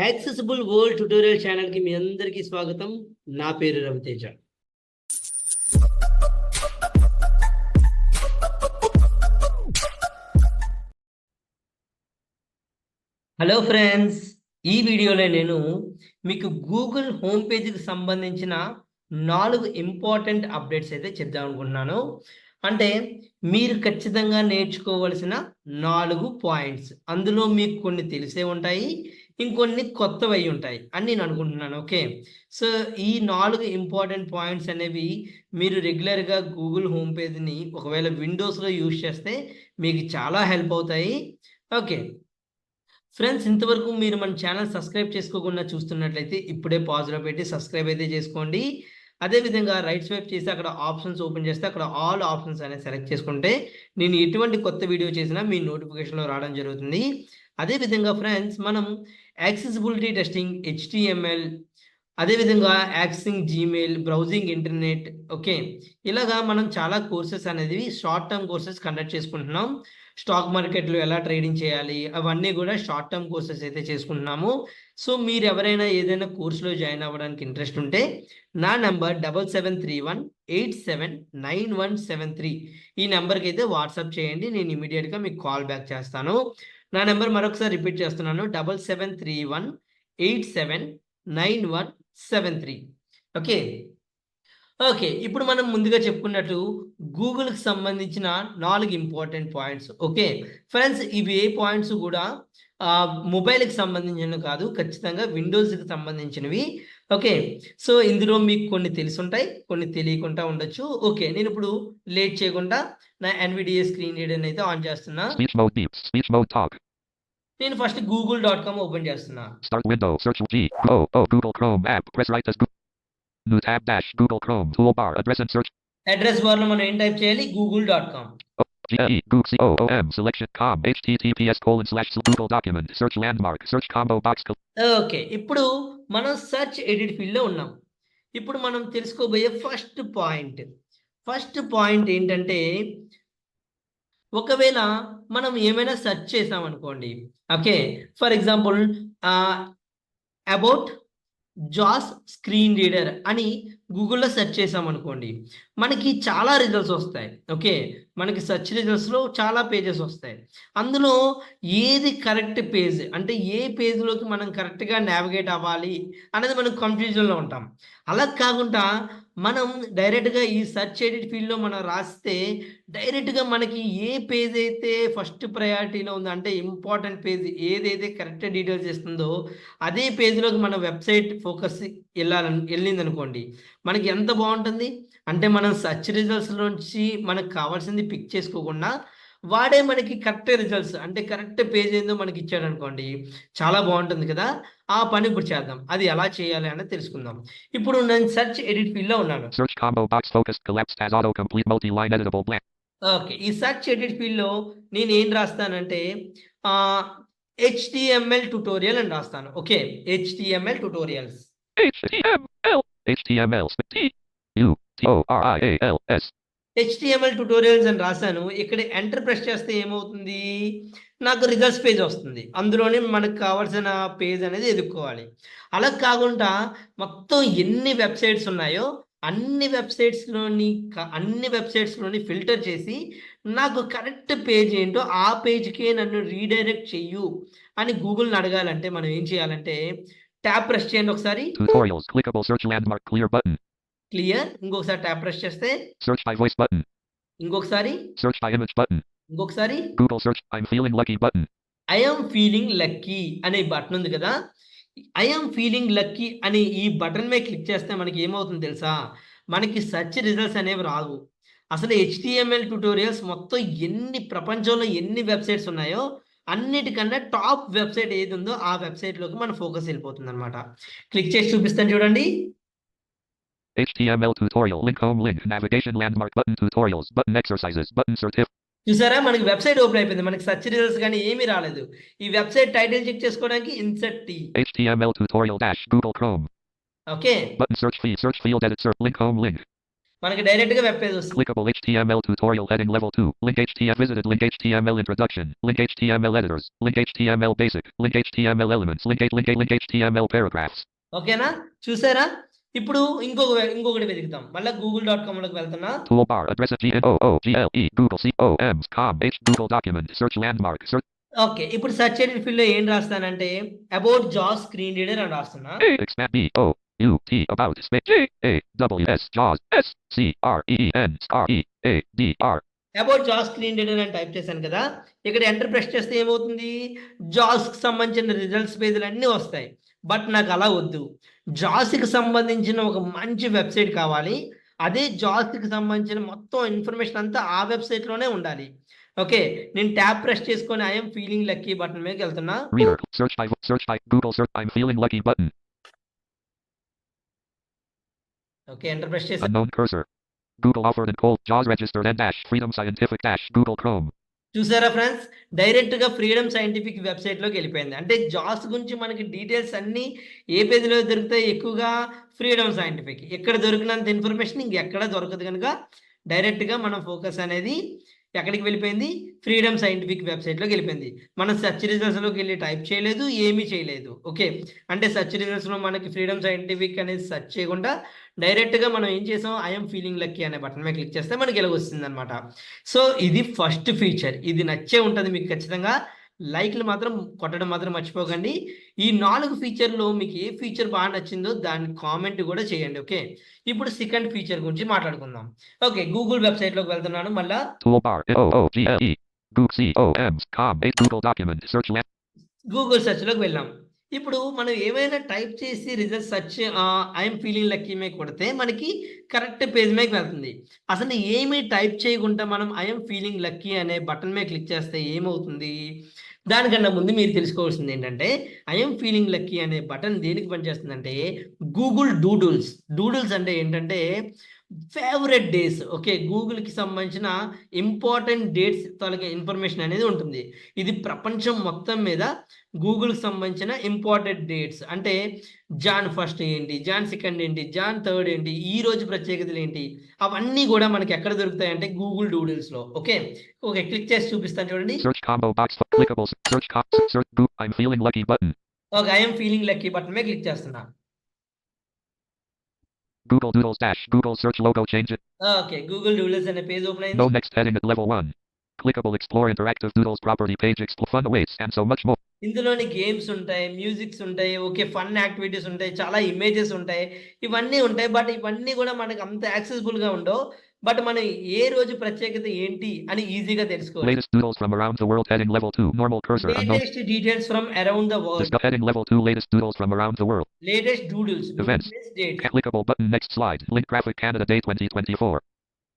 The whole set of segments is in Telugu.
యాక్సెసిబుల్ వరల్డ్ ట్యుటోరియల్ ఛానల్కి మీ అందరికీ స్వాగతం. నా పేరు రవితేజ. హలో ఫ్రెండ్స్, ఈ వీడియోలో నేను మీకు గూగుల్ హోమ్ పేజీకి సంబంధించిన 4 ఇంపార్టెంట్ అప్డేట్స్ అయితే చెప్దాం అనుకుంటున్నాను. అంటే మీరు ఖచ్చితంగా నేర్చుకోవలసిన 4 పాయింట్స్. అందులో మీకు కొన్ని తెలిసే ఉంటాయి, ఇంకొన్ని కొత్తవి అయి ఉంటాయి అని నేను అనుకుంటున్నాను. ఓకే, సో ఈ 4 ఇంపార్టెంట్ పాయింట్స్ అనేవి మీరు రెగ్యులర్గా గూగుల్ హోమ్ పేజీని ఒకవేళ విండోస్లో యూజ్ చేస్తే మీకు చాలా హెల్ప్ అవుతాయి. ఓకే ఫ్రెండ్స్, ఇంతవరకు మీరు మన ఛానల్ సబ్స్క్రైబ్ చేసుకోకుండా చూస్తున్నట్లయితే ఇప్పుడే పాజ్లో పెట్టి సబ్స్క్రైబ్ అయితే చేసుకోండి. అదేవిధంగా రైట్ స్వైప్ చేసి అక్కడ ఆప్షన్స్ ఓపెన్ చేస్తే అక్కడ ఆల్ ఆప్షన్స్ అనేది సెలెక్ట్ చేసుకుంటే నేను ఎటువంటి కొత్త వీడియో చేసినా మీ నోటిఫికేషన్లో రావడం జరుగుతుంది. అదేవిధంగా ఫ్రెండ్స్, మనం యాక్సెసిబిలిటీ టెస్టింగ్, HTML, అదేవిధంగా accessing Gmail, browsing internet, okay, ఇలాగా మనం చాలా కోర్సెస్ అనేది షార్ట్ టర్మ్ కోర్సెస్ కండక్ట్ చేసుకుంటున్నాం. స్టాక్ మార్కెట్లో ఎలా ట్రేడింగ్ చేయాలి అవన్నీ కూడా షార్ట్ టర్మ్ కోర్సెస్ అయితే చేసుకుంటున్నాము. సో మీరు ఎవరైనా ఏదైనా కోర్సులో జాయిన్ అవ్వడానికి ఇంట్రెస్ట్ ఉంటే నా నెంబర్ 7731879173 ఈ నెంబర్కి అయితే వాట్సాప్ చేయండి. నేను ఇమీడియట్గా మీకు కాల్ బ్యాక్ చేస్తాను. నా నెంబర్ మరొకసారి రిపీట్ చేస్తున్నాను, 7731879173. ఓకే ఓకే ఇప్పుడు మనం ముందుగా చెప్పుకున్నట్టు గూగుల్కి సంబంధించిన 4 ఇంపార్టెంట్ పాయింట్స్. ఓకే ఫ్రెండ్స్, ఇవి ఏ పాయింట్స్ కూడా మొబైల్కి సంబంధించినవి కాదు, ఖచ్చితంగా విండోస్కి సంబంధించినవి. ఓకే, సో ఇందులో మీకు కొన్ని తెలుసుంటాయి, కొన్ని తెలియకుండా ఉండొచ్చు. ఓకే, నేను ఇప్పుడు లేట్ చేయకుండా నా NVDA స్క్రీన్ రీడర్ అయితే ఆన్ చేస్తున్నా. నేను ఫస్ట్ google.com ఓపెన్ చేస్తున్నా. Start window, search G, Google Chrome app, press right as New tab dash Google Chrome toolbar, address and search. Address బార్లో మనం ఏం టైప్ చేయాలి? google.com. GEGOOGLE selection com https://Google document search landmark search combo box. Okay, ఇప్పుడు మనం సెర్చ్ ఎడిట్ ఫీల్డ్లో ఉన్నాం. ఇప్పుడు మనం తెలుసుకోబోయే ఫస్ట్ పాయింట్ ఏంటంటే, ఒకవేళ మనం ఏమైనా సెర్చ్ చేసామనుకోండి. ఓకే, ఫర్ ఎగ్జాంపుల్ అబౌట్ జాస్ స్క్రీన్ రీడర్ అని గూగుల్లో సెర్చ్ చేసామనుకోండి, మనకి చాలా రిజల్ట్స్ వస్తాయి. ఓకే, మనకి సెర్చ్ రిజల్ట్స్లో చాలా పేజెస్ వస్తాయి. అందులో ఏది కరెక్ట్ పేజ్, అంటే ఏ పేజ్లోకి మనం కరెక్ట్గా నావిగేట్ అవ్వాలి అనేది మనం కన్ఫ్యూజన్లో ఉంటాం. అలా కాకుండా మనం డైరెక్ట్గా ఈ సెర్చ్ ఎడిట్ ఫీల్డ్లో మనం రాస్తే డైరెక్ట్గా మనకి ఏ పేజ్ అయితే ఫస్ట్ ప్రయారిటీలో ఉందో, అంటే ఇంపార్టెంట్ పేజ్ ఏదైతే కరెక్ట్ డీటెయిల్స్ ఇస్తుందో అదే పేజ్లోకి మన వెబ్సైట్ ఫోకస్ వెళ్ళిందనుకోండి, మనకి ఎంత బాగుంటుంది. అంటే మనం సెర్చ్ రిజల్ట్స్ నుంచి మనకు కావాల్సింది పిక్ చేసుకోకుండా వాడే మనకి కరెక్ట్ రిజల్ట్స్, అంటే కరెక్ట్ పేజ్ ఏందో మనకి ఇచ్చాడు అనుకోండి, చాలా బాగుంటుంది కదా. ఆ పని ఇప్పుడు చేద్దాం. అది ఎలా చేయాలి అనేది తెలుసుకుందాం. ఇప్పుడు నేను సెర్చ్ ఎడిట్ ఫీల్డ్లో ఉన్నాను. Search combo box focused collapsed as auto complete multi-line editable blank. Okay, ఈ సెర్చ్ ఎడిట్ ఫీల్డ్లో నేను ఏం రాస్తానంటే HTML ట్యుటోరియల్ అని రాస్తాను. Okay, HTML tutorials. HTML TUTORIALS HTML tutorials అని రాశాను. ఇక్కడ ఎంటర్ ప్రెస్ చేస్తే ఏమవుతుంది? నాకు రిజల్ట్స్ పేజ్ వస్తుంది. అందులోనే మనకు కావాల్సిన పేజ్ అనేది ఎదుక్కోవాలి. అలా కాకుండా మొత్తం ఎన్ని వెబ్సైట్స్ ఉన్నాయో అన్ని వెబ్సైట్స్లోని ఫిల్టర్ చేసి నాకు కరెక్ట్ పేజ్ ఏంటో ఆ పేజ్కే నన్ను రీడైరెక్ట్ చెయ్యు అని గూగుల్ని అడగాలంటే మనం ఏం చేయాలంటే, ట్యాప్ ప్రెస్ చేయండి ఒకసారి. Tutorials clickable search landmark clear button. Clear. ఇంకొకసారి ట్యాప్ ప్రెస్ చేస్తే Search by voice button. ఇంకొకసారి. Search by image button. ఇంకొకసారి. Google search I'm feeling lucky button. I am feeling lucky అనే బటన్ ఉంది కదా, ఐ యామ్ ఫీలింగ్ లక్కీ అని ఈ బటన్ మీద క్లిక్ చేస్తే మనకి ఏమవుతుంది తెలుసా? మనకి సెర్చ్ రిజల్ట్స్ అనేవి రావు. అసలు HTML ట్యుటోరియల్స్ మొత్తం ప్రపంచంలో ఎన్ని వెబ్సైట్స్ ఉన్నాయో అన్నిటికన్నా టాప్ వెబ్సైట్ ఏది ఉందో ఆ వెబ్సైట్లోకి మన ఫోకస్ వెళ్ళిపోతుంది అనమాట. క్లిక్ చేసి చూపిస్తాను చూడండి. HTML tutorial link home link navigation landmark button tutorials button exercises button certificate. చూసారా, మనకి వెబ్సైట్ ఓపెన్ అయిపోయింది. మనకి సెర్చ్ రిజల్ట్స్ కానీ ఏమీ రాలేదు. ఈ వెబ్సైట్ టైటిల్ చెక్ చేసుకోవడానికి insert T. HTML tutorial dash Google Chrome. Okay, Button search field edit search link home link. మనకి డైరెక్ట్ గా వెబ్ పేజ్ వస్తుంది. Clickable HTML tutorial heading level 2. Link HTML visited. Link HTML introduction. Link HTML editors. Link HTML basic. Link HTML elements. Link HTML paragraphs. ఓకేనా? చూసారా? ఇప్పుడు ఇంకొకటి వెతుకుతాం. మళ్ళా google.com లోకి వెళ్తున్నా. Toolbar address GNOOGLE Google COMS com H Google document search landmark search. Okay. ఇప్పుడు సెర్చ్ చేయడానికి ఫీల్డ్ లో ఏం రాస్తానంటే అబౌట్ జాస్ స్క్రీన్ రీడర్ అని రాస్తున్నా. Expand B O U T about space J A W S JAWS S C R E E N star E A D R. About జాస్ స్క్రీన్ రీడర్ అని టైప్ చేశాను కదా, ఇక్కడ ఎంటర్ ప్రెస్ చేస్తే ఏమవుతుంది, జాస్కి సంబంధించిన రిజల్ట్స్ పేజీలు అన్నీ వస్తాయి. బట్ నాకు అలా వద్దు, జాస్కి సంబంధించిన ఒక మంచి వెబ్సైట్ కావాలి. అదే జాస్కి సంబంధించిన మొత్తం ఇన్ఫర్మేషన్ అంతా ఆ వెబ్సైట్లోనే ఉండాలి. ఓకే, నేను ట్యాబ్ ప్రెస్ చేసుకొని ఐఎమ్ ఫీలింగ్ లక్కీ బటన్ మీదకి వెళ్తున్నా. Reader search by Google search I'm feeling lucky button. Okay, enter press చేసి Unknown cursor. Google offered and cold JAWS registered and dash freedom scientific dash Google Chrome. చూసారా ఫ్రెండ్స్, డైరెక్ట్ గా ఫ్రీడమ్ సైంటిఫిక్ వెబ్సైట్ లోకి వెళ్ళిపోయింది. అంటే జాస్ గురించి మనకి డీటెయిల్స్ అన్ని ఏ పేజీలో దొరుకుతాయి, ఎక్కువగా ఫ్రీడమ్ సైంటిఫిక్. ఎక్కడ దొరికినంత ఇన్ఫర్మేషన్ ఇంకెక్కడ దొరకదు కనుక డైరెక్ట్ గా మనం ఫోకస్ అనేది ఎక్కడికి వెళ్ళిపోయింది, ఫ్రీడమ్ సైంటిఫిక్ వెబ్సైట్లోకి వెళ్ళిపోయింది. మనం సెర్చ్ రిజల్ట్స్లోకి వెళ్ళి టైప్ చేయలేదు, ఏమీ చేయలేదు. ఓకే, అంటే సెర్చ్ రిజల్ట్స్లో మనకి ఫ్రీడమ్ సైంటిఫిక్ అనేది సెర్చ్ చేయకుండా డైరెక్ట్గా మనం ఏం చేసాం, ఐఎమ్ ఫీలింగ్ లక్కీ అనే బటన్ మీద క్లిక్ చేస్తే మనకి ఇలా వస్తుంది అనమాట. సో ఇది ఫస్ట్ ఫీచర్. ఇది నచ్చే ఉంటుంది మీకు ఖచ్చితంగా. లైక్లు మాత్రం కొట్టడం మాత్రం మర్చిపోకండి. ఈ 4 ఫీచర్లో మీకు ఏ ఫీచర్ బాగా నచ్చిందో దాన్ని కామెంట్ కూడా చేయండి. ఓకే, ఇప్పుడు సెకండ్ ఫీచర్ గురించి మాట్లాడుకుందాం. ఓకే, గూగుల్ వెబ్సైట్లోకి వెళ్తున్నాను. మళ్ళా Toolbar OOGLE Google COMS com H Google document search land. Google సెర్చ్లోకి వెళ్ళాం. ఇప్పుడు మనం ఏమైనా టైప్ చేసి result search I'm feeling lucky మీద కొడితే మనకి కరెక్ట్ పేజ్ మీదకి వెళ్తుంది. అసలు ఏమీ టైప్ చేయకుండా మనం ఐఎమ్ ఫీలింగ్ లక్కీ అనే బటన్ మీద క్లిక్ చేస్తే ఏమవుతుంది, దానికన్నా ముందు మీరు తెలుసుకోవాల్సింది ఏంటంటే ఐఎమ్ ఫీలింగ్ లక్కీ అనే బటన్ దేనికి పనిచేస్తుందంటే గూగుల్ డూడుల్స్ అంటే ఏంటంటే ఫేవరెట్ డేస్. ఓకే, గూగుల్కి సంబంధించిన ఇంపార్టెంట్ డేట్స్ తాలూకా ఇన్ఫర్మేషన్ అనేది ఉంటుంది. ఇది ప్రపంచం మొత్తం మీద గూగుల్కి సంబంధించిన ఇంపార్టెంట్ డేట్స్ అంటే జాన్ 1 ఏంటి, జాన్ 2 ఏంటి, జాన్ 3 ఏంటి, ఈ రోజు ప్రత్యేకతలు ఏంటి, అవన్నీ కూడా మనకి ఎక్కడ దొరుకుతాయంటే గూగుల్ డూడిల్స్లో. ఓకే, క్లిక్ చేసి చూపిస్తాను చూడండి. Search combo box clickable search I'm feeling lucky button. Okay, I'm feeling lucky button మీద క్లిక్ చేస్తున్నా. Google Doodles dash Google search logo change it. Okay, Google doodles అనే పేజ్ ఓపెన్ అయింది. No next heading at level 1. Clickable explore interactive doodles property page explore fun awaits and so much more. ఇందులోని గేమ్స్ ఉంటాయి, మ్యూజిక్స్ ఉంటాయి, ఓకే, ఫన్ యాక్టివిటీస్ ఉంటాయి, చాలా ఇమేజెస్ ఉంటాయి, ఇవన్నీ ఉంటాయి. బట్ ఇవన్నీ కూడా మనకు అంత యాక్సెసిబుల్గా ఉండవు. బట్ మనం ఏ రోజు ప్రత్యేకత ఏంటి అని ఈజీగా తెలుసుకోవాలి. Latest doodles from around the world heading level 2 normal cursor unknown. Latest details from around the world. Discuss heading level 2 latest doodles from around the world. Latest doodles Events. Date. Clickable button next slide. Link graphic Canada Day 2024.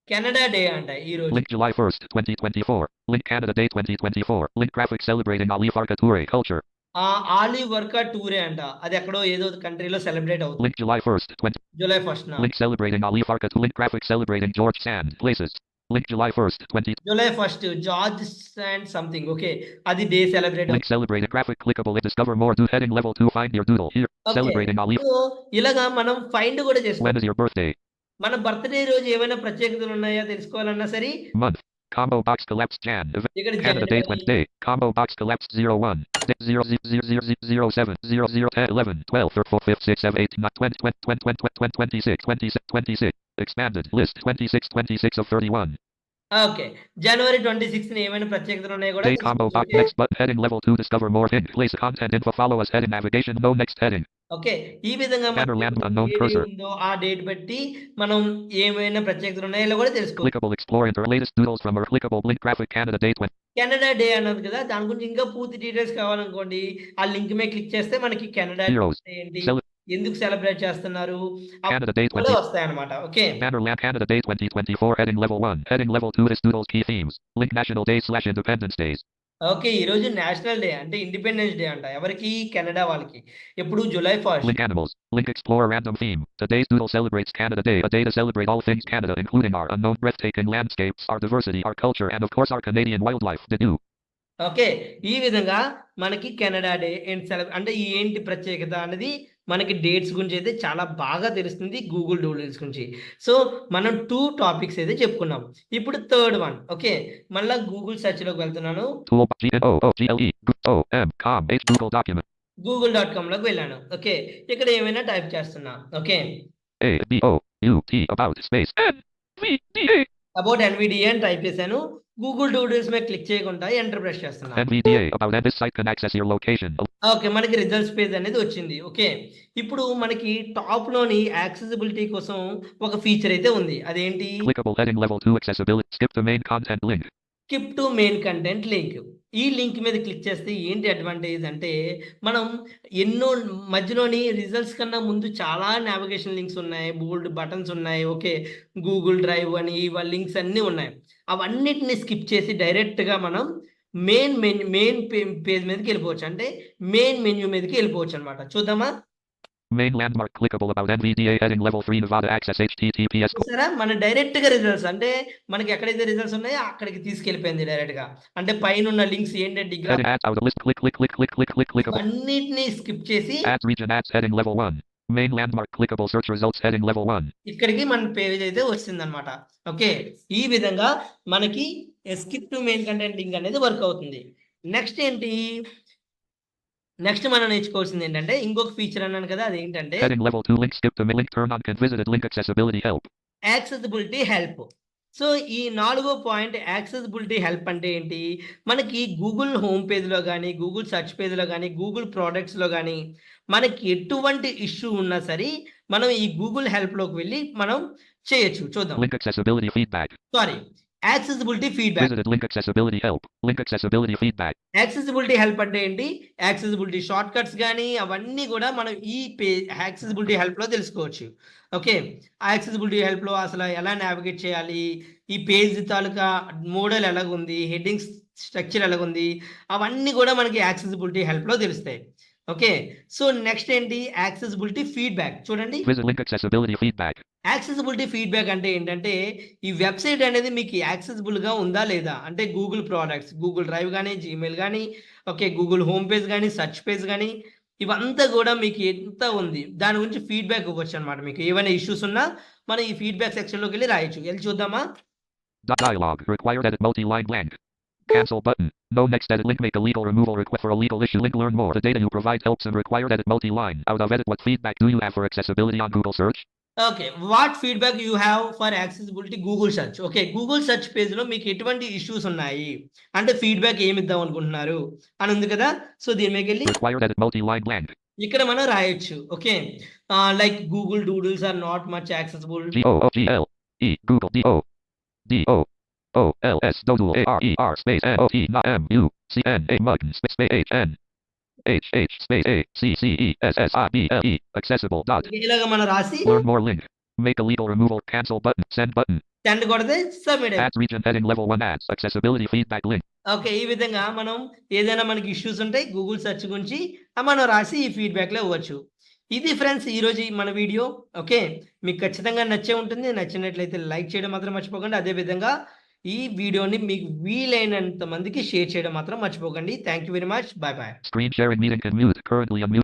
Canada day అంట ఈ రోజు. Link July 1st 2024. Link Canada Day 2024. Link graphic celebrating Ali Farka Toure culture. Ali వర్కా టూరే అంట, అది ఎక్కడో ఏదో కంట్రీలో సెలబ్రేట్ అవుతుంది. Link July 1st 20. July 1st Link celebrating Ali Farka. Link graphic celebrating George Sand places. Link July 1st 20. July 1st George and something. Okay, అది day celebrate. Link celebrating graphic clickable discover more do heading level 2 find your doodle here. Celebrating Ali. So ఇలాగా మనం ఫైండ్ కూడా చేసుకోవాలి. When is your birthday? మన బర్త్డే రోజు ఏమైనా ప్రత్యేకతలు ఉన్నాయా తెలుసుకోవాలన్నా సరే Month. Combo box collapsed Jan. ఇక్కడ Canada Day 20 day. Combo box collapsed 01. 00007 0010 11 12 4 5 6 7 8 9 20 20 20 20 26 26 26. Expanded list 26 of 31. Okay, జనవరి 26 ఏమైనా ప్రత్యేకతలు ఉన్నాయో కూడా Day combo box next button heading level 2 discover more hint place content info follow us heading navigation no next heading. Okay, ఈ విధంగా Banner land unknown ఏది cursor. ఉందో ఆ డేట్ బట్టి మనం ఏమైనా ప్రత్యేకతలు ఉన్నాయో కూడా తెలుసుకోవాలి. Clickable explore enter latest doodles from our clickable link graphic Canada Day 20. Canada day అన్నది కదా, దాని గురించి ఇంకా పూర్తి డీటెయిల్స్ కావాలనుకోండి, ఆ లింక్ మీద క్లిక్ చేస్తే మనకి కెనడా Heroes. ఏంటి, Cele- ఎందుకు సెలబ్రేట్ చేస్తున్నారు Canada Day 20. వస్తాయన్నమాట. Okay, Banner land Canada Day 2024 heading level 1 heading level 2 is doodles key themes. Link national days / independence days. Okay, ఈ రోజు నేషనల్ డే అంటే ఇండిపెండెన్స్ డే అంట. ఎవరికి? కెనడా వాళ్ళకి. ఎప్పుడు? July 1st. Link animals. Link explore random theme. Today's doodle celebrates Canada Day, a day to celebrate all things Canada, including our unknown breathtaking landscapes, our diversity, our culture, and of course our Canadian wildlife. Did you? Okay, ఈ విధంగా మనకి కెనడా డే అంటే ఈ ఏంటి ప్రత్యేకత అనేది మనకి డేట్స్ గురించి అయితే చాలా బాగా తెలుస్తుంది గూగుల్ డూడిల్స్ గురించి. సో మనం 2 టాపిక్స్ అయితే చెప్పుకున్నాం. ఇప్పుడు థర్డ్ వన్. ఓకే. మళ్ళా గూగుల్ సెర్చ్‌లోకి వెళ్తున్నాను. Tool GNOOGLE com H Google document google.comలోకి వెళ్ళాను. ఓకే. ఇక్కడ ఏమైనా టైప్ చేస్తున్నా. Okay. ABOUT about space NVDA about NVDA అని టైప్ చేశాను. గూగుల్ డూడిల్స్ మీద క్లిక్ చేయకుండా ఎంటర్ ప్రెస్ చేస్తున్నా. NVDA about and this site can access your location. Okay. మనకి రిజల్ట్స్ పేజ్ అనేది వచ్చింది. ఓకే. ఇప్పుడు మనకి టాప్‌లోని యాక్సెసిబిలిటీ కోసం ఒక ఫీచర్ అయితే ఉంది. అదేంటి? Clickable heading level 2 accessibility. Skip the main content link. Skip to main content link. ఈ లింక్ మీద క్లిక్ చేస్తే ఏంటి అడ్వాంటేజ్ అంటే, మనం ఎన్నో మధ్యలోని రిజల్ట్స్ కన్నా ముందు చాలా నావిగేషన్ లింక్స్ ఉన్నాయి. బోల్డ్ బటన్స్ ఉన్నాయి. ఓకే. గూగుల్ డ్రైవ్ అని ఇవ లింక్స్ అన్నీ ఉన్నాయి. అవన్నిటిని స్కిప్ చేసి డైరెక్ట్‌గా మనం మెయిన్ పేజ్ మీదకి వెళ్ళిపోవచ్చు. అంటే మెయిన్ మెన్యూ మీదకి వెళ్ళిపోవచ్చనమాట. చూద్దామా? Main landmark clickable about NVDA heading level 3 Nevada access HTTPS. చూసారా? మన డైరెక్ట్‌గా రిజల్ట్స్ అంటే మనకి ఎక్కడైతే రిజల్ట్స్ ఉన్నాయో అక్కడికి తీసుకెళ్ళిపోయింది డైరెక్ట్‌గా. అంటే పైనున్న లింక్స్ ఏంటంటే Heading ads out of list clickable. అన్నిటిని స్కిప్ చేసి Ads region ads heading level 1. Main landmark clickable search results heading level 1. ఇక్కడికి మన పేజ్ అయితే వచ్చిందనమాట. ఓకే. ఈ విధంగా మనకి skip to main content link అనేది వర్క్ అవుతుంది. నెక్స్ట్ ఏంటి? నెక్స్ట్ మనం నేర్చుకోవాల్సింది ఏంటంటే ఇంకొక ఫీచర్ అన్నాను కదా! అదేంటంటే Heading level 2 link skip to link turn on visited link accessibility help. Accessibility help. So ఈ నాలుగో పాయింట్ యాక్సెసిబిలిటీ హెల్ప్ అంటే ఏంటి? మనకి గూగుల్ హోమ్ పేజ్‌లో గాని, గూగుల్ సెర్చ్ పేజ్‌లో గాని, గూగుల్ ప్రొడక్ట్స్‌లో గాని మనకి ఎటువంటి ఇష్యూ ఉన్నా సరే మనం ఈ గూగుల్ హెల్ప్‌లోకి వెళ్లి మనం చేయొచ్చు. చూద్దాం. Link accessibility feedback. Sorry. Accessibility feedback. Visited link accessibility help. Link accessibility feedback. Accessibility help అంటే ఏంటి? యాక్సెసిబిలిటీ షార్ట్ కట్స్ గాని అవన్నీ కూడా మనం ఈ యాక్సెసిబిలిటీ హెల్ప్‌లో తెలుసుకోవచ్చు. ఓకే. ఆ యాక్సెసిబిలిటీ హెల్ప్‌లో అసలు ఎలా నావిగేట్ చేయాలి? ఈ పేజ్ తాలూకా మోడల్ ఎలాగుంది? హెడ్డింగ్స్ స్ట్రక్చర్ ఎలాగుంది? అవన్నీ కూడా మనకి యాక్సెసిబిలిటీ హెల్ప్‌లో తెలుస్తాయి. ఓకే. సో నెక్స్ట్ ఏంటి? Accessibility feedback. చూడండి. Visit link accessibility feedback. Accessibility feedback అంటే ఏంటంటే, ఈ వెబ్‌సైట్ అనేది మీకు యాక్సెసిబుల్‌గా ఉందా లేదా? అంటే గూగుల్ ప్రొడక్ట్స్, గూగుల్ డ్రైవ్ గాని, జీమెయిల్ గాని, ఓకే. గూగుల్ హోమ్ పేజ్ గాని, సెర్చ్ పేజ్ గాని ఇవంతా గూడా మీకు ఎంత ఉంది? దాని గురించి ఫీడ్‌బ్యాక్ ఇవ్వొచ్చనమాట మీకు. ఏవైనా ఇష్యూస్ ఉన్నా మనం ఈ ఫీడ్‌బ్యాక్ సెక్షన్‌లోకెళ్ళి రాయొచ్చు. ఎళ్లి చూద్దామా? Dialog required edit multi-line blank. Cancel button. No next edit link make a legal removal request for a legal issue link learn more. The data you provide helps and required edit multi-line. Out of edit what feedback do you have for accessibility on Google search? Okay. What feedback you have for accessibility Google search. Okay. Google search పేజ్‌లో మీకు ఎటువంటి ఇష్యూస్ ఉన్నాయి? అంటే ఫీడ్‌బ్యాక్ ఏమి ఇద్దాం అనుకుంటున్నారు? అని ఉంది కదా! సో దీని మీదకెళ్ళి Required edit multi-line blank. ఇక్కడ మనం రాయొచ్చు. Okay. Like Google doodles are not much accessible. GOOGLE Google DOOLS Dodul ARER space NOT not MUCNA mugn space HN HH space ACCESSIBLE accessible dot. ఇలాగ మనం రాసి Learn more link. Make a legal removal cancel button send button. Send కొడితే సబ్మిట్ అయిపోతుంది. Ads region heading level 1 ads accessibility feedback link. Okay. ఈ విధంగా మనం ఏదైనా మనకి ఇష్యూస్ ఉంటాయి గూగుల్ సెర్చ్ గురించి మనం రాసి ఈ ఫీడ్‌బ్యాక్‌లో ఇవ్వచ్చు. ఇది ఫ్రెండ్స్ ఈరోజు మన వీడియో. ఓకే. మీకు ఖచ్చితంగా నచ్చే ఉంటుంది. నచ్చినట్లయితే లైక్ చేయడం మాత్రం మర్చిపోకండి. అదే విధంగా ఈ వీడియోని మీకు వీలైనంత మందికి షేర్ చేయడం మాత్రం మర్చిపోకండి. Thank you very much. By by. Screen sharing meeting can mute currently unmute.